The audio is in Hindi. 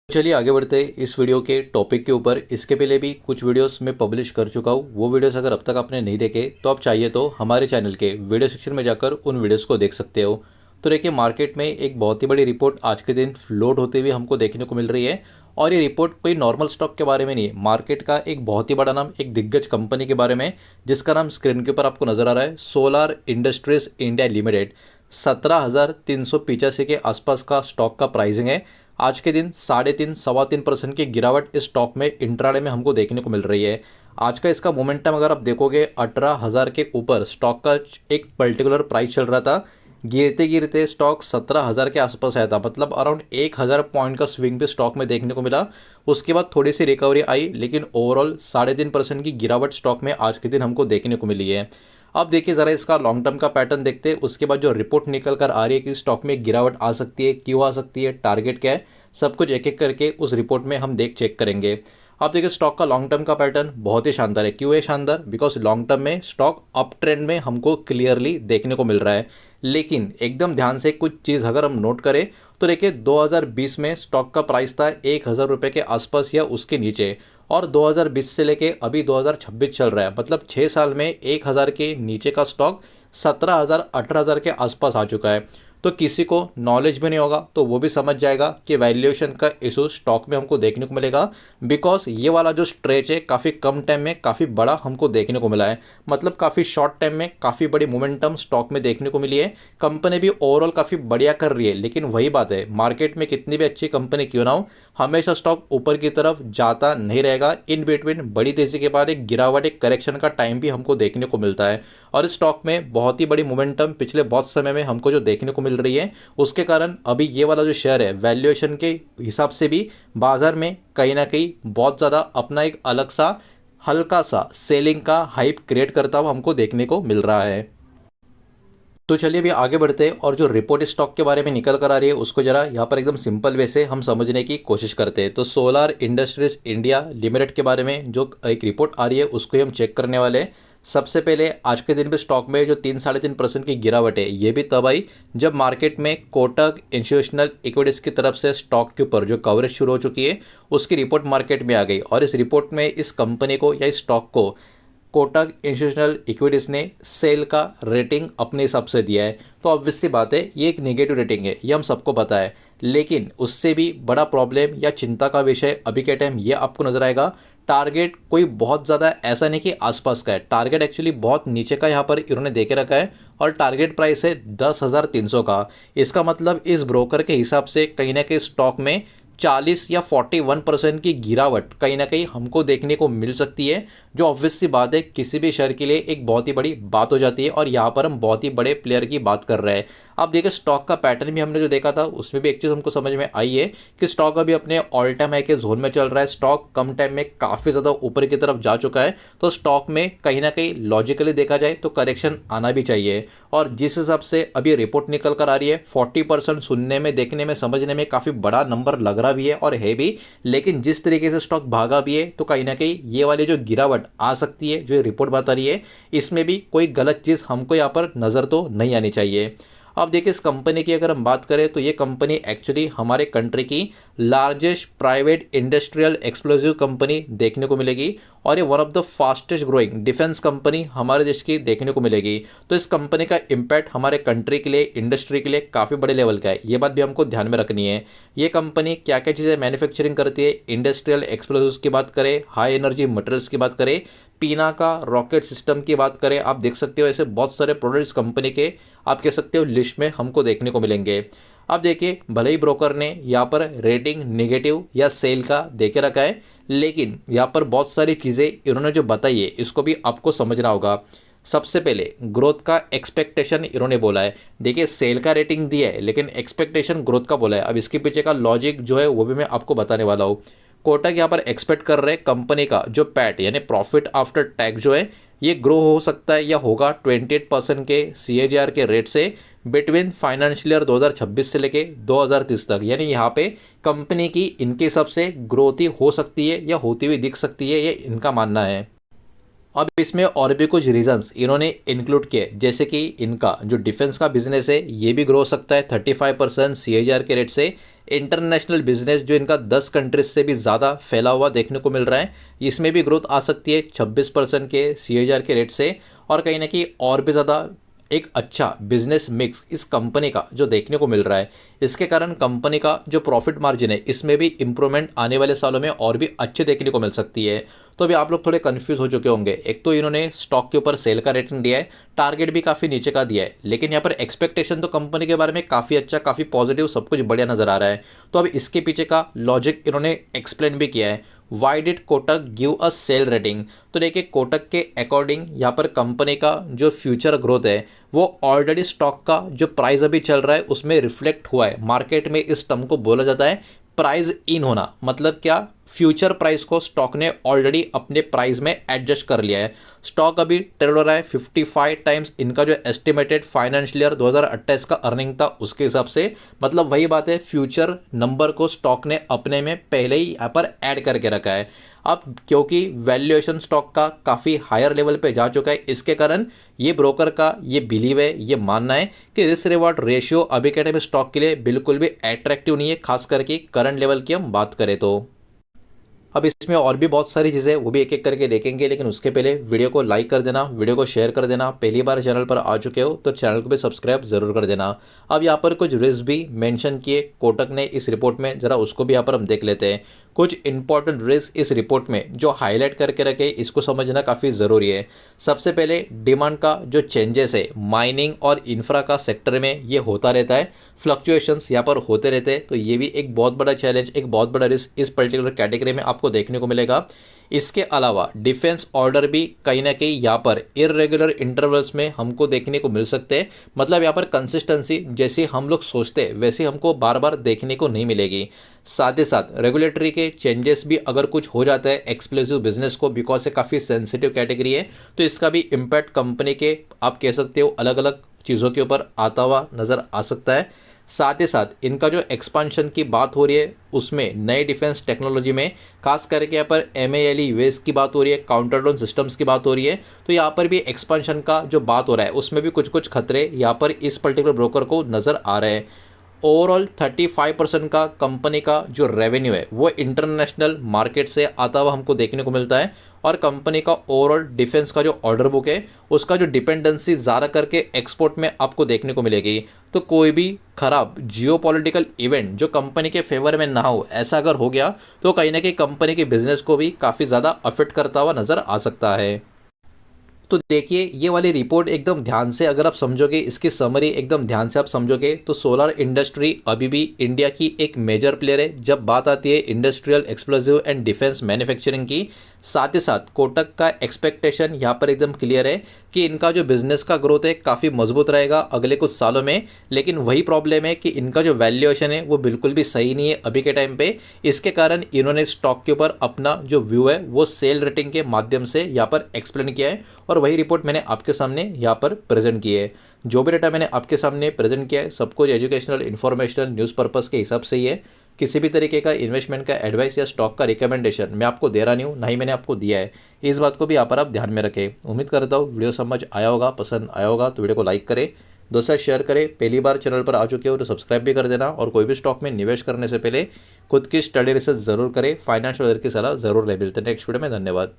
चलिए आगे बढ़ते हैं इस वीडियो के टॉपिक के ऊपर। इसके पहले भी कुछ वीडियोस मैं पब्लिश कर चुका हूँ। वो वीडियोस अगर अब तक आपने नहीं देखे तो आप चाहिए तो हमारे चैनल के वीडियो सेक्शन में जाकर उन वीडियोस को देख सकते हो। तो देखिए, मार्केट में एक बहुत ही बड़ी रिपोर्ट आज के दिन फ्लोट होते हुए हमको देखने को मिल रही है। और ये रिपोर्ट कोई नॉर्मल स्टॉक के बारे में नहीं है, मार्केट का एक बहुत ही बड़ा नाम, एक दिग्गज कंपनी के बारे में, जिसका नाम स्क्रीन के ऊपर आपको नजर आ रहा है, सोलार इंडस्ट्रीज इंडिया लिमिटेड। 17,385 के आसपास का स्टॉक का प्राइसिंग है। आज के दिन 3.5 सवा 3% की गिरावट इस स्टॉक में इंट्राडे में हमको देखने को मिल रही है। आज का इसका मोमेंटम अगर आप देखोगे 18,000 के ऊपर स्टॉक का एक पर्टिकुलर प्राइस चल रहा था। गिरते गिरते स्टॉक 17,000 के आसपास आया था, मतलब अराउंड 1,000 पॉइंट का स्विंग भी स्टॉक में देखने को मिला। उसके बाद थोड़ी सी रिकवरी आई, लेकिन ओवरऑल 3.5% की गिरावट स्टॉक में आज के दिन हमको देखने को मिली है। अब देखिए ज़रा इसका लॉन्ग टर्म का पैटर्न देखते हैं, उसके बाद जो रिपोर्ट निकल कर आ रही है कि स्टॉक में गिरावट आ सकती है, क्यों आ सकती है, टारगेट क्या है, सब कुछ एक एक करके उस रिपोर्ट में हम चेक करेंगे। अब देखिए स्टॉक का लॉन्ग टर्म का पैटर्न बहुत ही शानदार है। क्यों है शानदार? बिकॉज लॉन्ग टर्म में स्टॉक अप ट्रेंड में हमको क्लियरली देखने को मिल रहा है। लेकिन एकदम ध्यान से कुछ चीज़ अगर हम नोट करें तो देखिए 2020 में स्टॉक का प्राइस था 1,000 रुपये के आसपास या उसके नीचे, और 2020 से लेके अभी 2026 चल रहा है, मतलब 6 साल में 1,000 के नीचे का स्टॉक 17,000 18,000 के आसपास आ चुका है। तो किसी को नॉलेज भी नहीं होगा तो वो भी समझ जाएगा कि वैल्यूएशन का इशू स्टॉक में हमको देखने को मिलेगा। बिकॉज ये वाला जो स्ट्रेच है काफ़ी कम टाइम में काफ़ी बड़ा हमको देखने को मिला है, मतलब काफ़ी शॉर्ट टाइम में काफ़ी बड़ी मोमेंटम स्टॉक में देखने को मिली है। कंपनी भी ओवरऑल काफ़ी बढ़िया कर रही है, लेकिन वही बात है, मार्केट में कितनी भी अच्छी कंपनी क्यों ना हो, हमेशा स्टॉक ऊपर की तरफ जाता नहीं रहेगा। इन बिटवीन बड़ी तेजी के बाद एक गिरावट, एक करेक्शन का टाइम भी हमको देखने को मिलता है। और इस स्टॉक में बहुत ही बड़ी मोमेंटम पिछले बहुत समय में हमको जो देखने को मिल रही है, उसके कारण अभी ये वाला जो शेयर है वैल्यूएशन के हिसाब से भी बाजार में कहीं ना कहीं बहुत ज़्यादा अपना एक अलग सा हल्का सा सेलिंग का हाइप क्रिएट करता हुआ हमको देखने को मिल रहा है। तो चलिए अभी आगे बढ़ते हैं और जो रिपोर्ट स्टॉक के बारे में निकल कर आ रही है उसको जरा यहाँ पर एकदम सिंपल वे से हम समझने की कोशिश करते हैं। तो सोलार इंडस्ट्रीज इंडिया लिमिटेड के बारे में जो एक रिपोर्ट आ रही है उसको ही हम चेक करने वाले हैं। सबसे पहले आज के दिन पे स्टॉक में जो 3 साढ़े 3% की गिरावट है, ये भी तब आई जब मार्केट में कोटक इंस्टीट्यूशनल इक्विटीज की तरफ से स्टॉक के ऊपर जो कवरेज शुरू हो चुकी है उसकी रिपोर्ट मार्केट में आ गई। और इस रिपोर्ट में इस कंपनी को या इस स्टॉक को कोटक इंस्टीट्यूशनल इक्विटीज ने सेल का रेटिंग अपने हिसाब से दिया है। तो ऑब्वियस सी बात है ये एक नेगेटिव रेटिंग है, ये हम सबको पता है। लेकिन उससे भी बड़ा प्रॉब्लम या चिंता का विषय अभी के टाइम ये आपको नजर आएगा, टारगेट कोई बहुत ज़्यादा ऐसा नहीं कि आसपास का है, टारगेट एक्चुअली बहुत नीचे का यहाँ पर इन्होंने देके रखा है। और टारगेट प्राइस है 10,300 का। इसका मतलब इस ब्रोकर के हिसाब से कहीं ना कहीं स्टॉक में 40 या 41% की गिरावट कहीं ना कहीं हमको देखने को मिल सकती है, जो ऑब्वियस सी बात है किसी भी शेयर के लिए एक बहुत ही बड़ी बात हो जाती है। और यहाँ पर हम बहुत ही बड़े प्लेयर की बात कर रहे हैं। अब देखिए स्टॉक का पैटर्न भी हमने जो देखा था उसमें भी एक चीज़ हमको समझ में आई है कि स्टॉक अभी अपने ऑल टाइम हाई के जोन में चल रहा है। स्टॉक कम टाइम में काफ़ी ज़्यादा ऊपर की तरफ जा चुका है। तो स्टॉक में कहीं ना कहीं लॉजिकली देखा जाए तो करेक्शन आना भी चाहिए। और जिस हिसाब से अभी रिपोर्ट निकल कर आ रही है 40% सुनने में, देखने में, समझने में काफ़ी बड़ा नंबर लग रहा भी है और है भी। लेकिन जिस तरीके से स्टॉक भागा भी है तो कहीं ना कहीं ये वाली जो गिरावट आ सकती है जो ये रिपोर्ट बता रही है, इसमें भी कोई गलत चीज़ हमको यहाँ पर नज़र तो नहीं आनी चाहिए। अब देखिए इस कंपनी की अगर हम बात करें तो ये कंपनी एक्चुअली हमारे कंट्री की largest private industrial explosive company देखने को मिलेगी। और ये one of the fastest growing defence company हमारे देश की देखने को मिलेगी। तो इस कंपनी का इम्पैक्ट हमारे कंट्री के लिए, इंडस्ट्री के लिए काफ़ी बड़े लेवल का है, ये बात भी हमको ध्यान में रखनी है। ये कंपनी क्या क्या चीज़ें मैन्युफैक्चरिंग करती है, इंडस्ट्रियल एक्सप्लोसिव्स की बात करें, हाई एनर्जी मटेरियल्स की बात करें, पीना का रॉकेट सिस्टम की बात करें, आप देख सकते हो ऐसे बहुत सारे प्रोडक्ट्स कंपनी के आप कह सकते हो लिस्ट में हमको देखने को मिलेंगे। अब देखिए भले ही ब्रोकर ने यहाँ पर रेटिंग नेगेटिव या सेल का देके रखा है, लेकिन यहाँ पर बहुत सारी चीज़ें इन्होंने जो बताई है इसको भी आपको समझना होगा। सबसे पहले ग्रोथ का एक्सपेक्टेशन इन्होंने बोला है। देखिए सेल का रेटिंग दिया है लेकिन एक्सपेक्टेशन ग्रोथ का बोला है। अब इसके पीछे का लॉजिक जो है वो भी मैं आपको बताने वाला हूँ। कोटक यहाँ पर एक्सपेक्ट कर रहे हैं कंपनी का जो पैट यानी प्रॉफिट आफ्टर टैक्स जो है ये ग्रो हो सकता है या होगा 28% के CAGR के रेट से बिटवीन फाइनेंशियल ईयर 2026 से लेके 2030 तक। यानी यहाँ पे कंपनी की इनके हिसाब से ग्रोथ ही हो सकती है या होती हुई दिख सकती है, ये इनका मानना है। अब इसमें और भी कुछ रीजंस इन्होंने इंक्लूड किए, जैसे कि इनका जो डिफेंस का बिजनेस है ये भी ग्रो हो सकता है 35% CAGR के रेट से। इंटरनेशनल बिजनेस जो इनका 10 कंट्रीज से भी ज़्यादा फैला हुआ देखने को मिल रहा है, इसमें भी ग्रोथ आ सकती है 26% के CAGR के रेट से। और कहीं ना कहीं और भी ज़्यादा एक अच्छा बिजनेस मिक्स इस कंपनी का जो देखने को मिल रहा है, इसके कारण कंपनी का जो प्रॉफिट मार्जिन है इसमें भी इंप्रूवमेंट आने वाले सालों में और भी अच्छे देखने को मिल सकती है। तो अभी आप लोग थोड़े कंफ्यूज हो चुके होंगे, एक तो इन्होंने स्टॉक के ऊपर सेल का रेटिंग दिया है, टारगेट भी काफ़ी नीचे का दिया है, लेकिन यहाँ पर एक्सपेक्टेशन तो कंपनी के बारे में काफ़ी अच्छा, काफ़ी पॉजिटिव, सब कुछ बढ़िया नज़र आ रहा है। तो अब इसके पीछे का लॉजिक इन्होंने एक्सप्लेन भी किया है। Why did Kotak give a sell rating? तो देखिए कोटक के अकॉर्डिंग यहाँ पर कंपनी का जो फ्यूचर ग्रोथ है वो ऑलरेडी स्टॉक का जो प्राइस अभी चल रहा है उसमें रिफ्लेक्ट हुआ है। मार्केट में इस टर्म को बोला जाता है प्राइस इन होना, मतलब क्या, फ्यूचर प्राइस को स्टॉक ने ऑलरेडी अपने प्राइस में एडजस्ट कर लिया है। स्टॉक अभी ट्रेड हो रहा है 55 टाइम्स इनका जो एस्टिमेटेड फाइनेंशियल ईयर 2028 का अर्निंग था उसके हिसाब से, मतलब वही बात है, फ्यूचर नंबर को स्टॉक ने अपने में पहले ही यहाँ पर ऐड करके रखा है। अब क्योंकि वैल्यूएशन स्टॉक का काफ़ी हायर लेवल पे जा चुका है, इसके कारण ये ब्रोकर का ये बिलीव है, ये मानना है कि रिस्क रिवॉर्ड रेशियो अभी के टाइम स्टॉक के लिए बिल्कुल भी अट्रैक्टिव नहीं है, खास करके करंट लेवल की हम बात करें तो। अब इसमें और भी बहुत सारी चीज़ें वो भी एक एक करके देखेंगे, लेकिन उसके पहले वीडियो को लाइक कर देना, वीडियो को शेयर कर देना। पहली बार चैनल पर आ चुके हो तो चैनल को भी सब्सक्राइब जरूर कर देना। अब यहाँ पर कुछ रिस्क भी मेंशन किए कोटक ने इस रिपोर्ट में, जरा उसको भी यहाँ पर हम देख लेते हैं। कुछ इंपॉर्टेंट रिस्क इस रिपोर्ट में जो हाईलाइट करके रखे, इसको समझना काफ़ी ज़रूरी है। सबसे पहले डिमांड का जो चेंजेस है माइनिंग और इंफ्रा का सेक्टर में ये होता रहता है, फ्लक्चुएशंस यहाँ पर होते रहते हैं, तो ये भी एक बहुत बड़ा चैलेंज, एक बहुत बड़ा रिस्क इस पर्टिकुलर कैटेगरी में आपको देखने को मिलेगा। इसके अलावा डिफेंस ऑर्डर भी कहीं ना कहीं यहाँ पर इरेगुलर इंटरवल्स में हमको देखने को मिल सकते हैं, मतलब यहाँ पर कंसिस्टेंसी जैसे हम लोग सोचते हैं वैसे हमको बार बार देखने को नहीं मिलेगी। साथ ही साथ रेगुलेटरी के चेंजेस भी अगर कुछ हो जाता है एक्सप्लोसिव बिजनेस को, बिकॉज से काफ़ी सेंसिटिव कैटेगरी है, तो इसका भी इम्पैक्ट कंपनी के आप कह सकते हो अलग अलग चीज़ों के ऊपर आता हुआ नज़र आ सकता है। साथ ही साथ इनका जो एक्सपांशन की बात हो रही है उसमें नए डिफेंस टेक्नोलॉजी में खास करके यहाँ पर MALE यूएस की बात हो रही है, काउंटर ड्रोन सिस्टम्स की बात हो रही है, तो यहाँ पर भी एक्सपांशन का जो बात हो रहा है उसमें भी कुछ कुछ खतरे यहाँ पर इस पर्टिकुलर ब्रोकर को नज़र आ रहे हैं। ओवरऑल 35% का कंपनी का जो रेवेन्यू है वो इंटरनेशनल मार्केट से आता हुआ हमको देखने को मिलता है, और कंपनी का ओवरऑल डिफेंस का जो ऑर्डर बुक है उसका जो डिपेंडेंसी ज़्यादा करके एक्सपोर्ट में आपको देखने को मिलेगी। तो कोई भी खराब जियोपॉलिटिकल इवेंट जो कंपनी के फेवर में ना हो, ऐसा अगर हो गया तो कहीं ना कहीं कंपनी के बिजनेस को भी काफ़ी ज़्यादा अफेक्ट करता हुआ नज़र आ सकता है। तो देखिए ये वाली रिपोर्ट एकदम ध्यान से अगर आप समझोगे, इसकी समरी एकदम ध्यान से आप समझोगे, तो सोलर इंडस्ट्री अभी भी इंडिया की एक मेजर प्लेयर है जब बात आती है industrial explosive and defence manufacturing की। साथ ही साथ कोटक का एक्सपेक्टेशन यहाँ पर एकदम क्लियर है कि इनका जो बिजनेस का ग्रोथ है काफ़ी मजबूत रहेगा अगले कुछ सालों में, लेकिन वही प्रॉब्लम है कि इनका जो वैल्यूएशन है वो बिल्कुल भी सही नहीं है अभी के टाइम पे। इसके कारण इन्होंने स्टॉक के ऊपर अपना जो व्यू है वो सेल रेटिंग के माध्यम से यहाँ पर एक्सप्लेन किया है, और वही रिपोर्ट मैंने आपके सामने यहाँ पर प्रेजेंट की है। जो भी डेटा मैंने आपके सामने प्रेजेंट किया है सब कुछ एजुकेशनल, इन्फॉर्मेशनल, न्यूज़ पर्पज़ के हिसाब से ही है। किसी भी तरीके का इन्वेस्टमेंट का एडवाइस या स्टॉक का रिकमेंडेशन मैं आपको दे रहा नहीं हूँ, ना ही मैंने आपको दिया है। इस बात को भी यहाँ पर आप ध्यान में रखें। उम्मीद करता हूँ वीडियो समझ आया होगा, पसंद आया होगा तो वीडियो को लाइक करें, दोस्तों शेयर करें। पहली बार चैनल पर आ चुके हो तो सब्सक्राइब भी कर देना, और कोई भी स्टॉक में निवेश करने से पहले खुद की स्टडी रिसर्च जरूर करें, फाइनेंशियल की सलाह जरूर ले। मिलते हैं नेक्स्ट वीडियो में, धन्यवाद।